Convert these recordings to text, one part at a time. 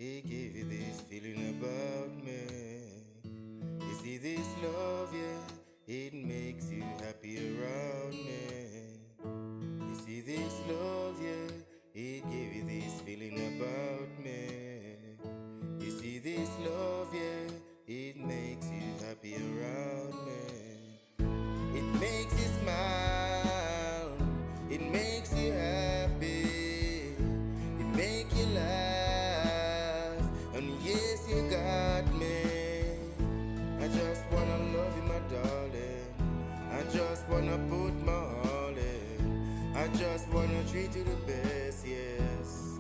it give you this feeling about me. You see this love, yeah, it makes you happy around me. You see this love, yeah, it give you this feeling about me. You see this love, yeah, it makes you happy around me. It makes you smile, it makes you happy, it make you laugh, and yes, you got me. I just wanna love you, my darling. I just wanna put my all in. I just wanna treat you the best, yes.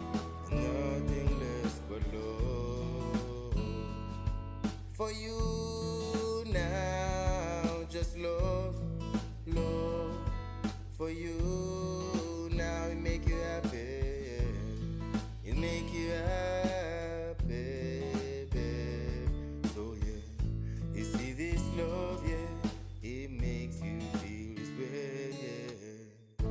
Nothing less but love for you now. Just love, love for you now. It make you happy, yeah. It make you happy, babe. So yeah, you see this love, yeah, it makes you feel this way, yeah.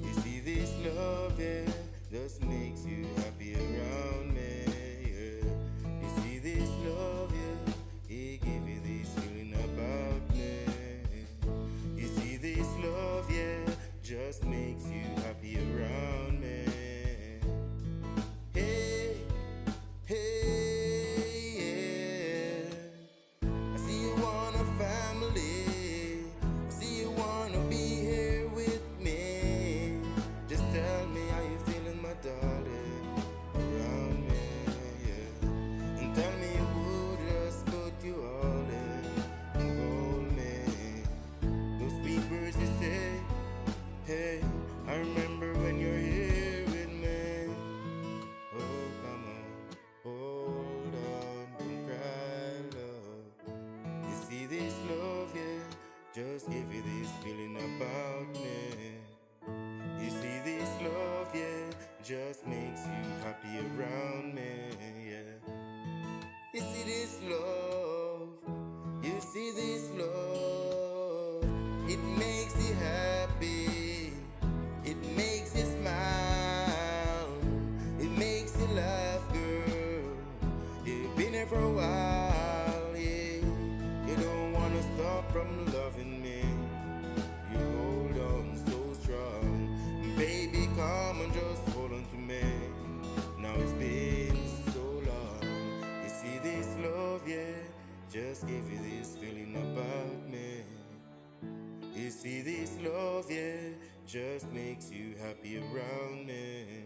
You see this love, yeah, just makes you happy around me, yeah. You see this love, yeah, it give you this feeling about me. You see this love, yeah, just makes you happy around me. Hey, hey, yeah. I see you want a family. I see you wanna be here with me. Just tell me how you feeling, my darling, around me, yeah. And tell me you would just put you all in and hold me. Those sweet words you say, hey, I remember when you're here with me. Oh, come on, hold on, don't cry, love. You see this love, yeah, just give you this feeling about me. You see this love, yeah, just makes you happy around me, yeah. You see this love, you see this love, it makes you happy, it makes you smile, it makes you laugh, girl. You've been here for a while, yeah. You don't wanna stop from loving me. You hold on so strong, baby, come and just hold on to me. Now it's been so long. You see this love, yeah, just give you this feeling about me. You see this love, yeah, just makes you happy around me.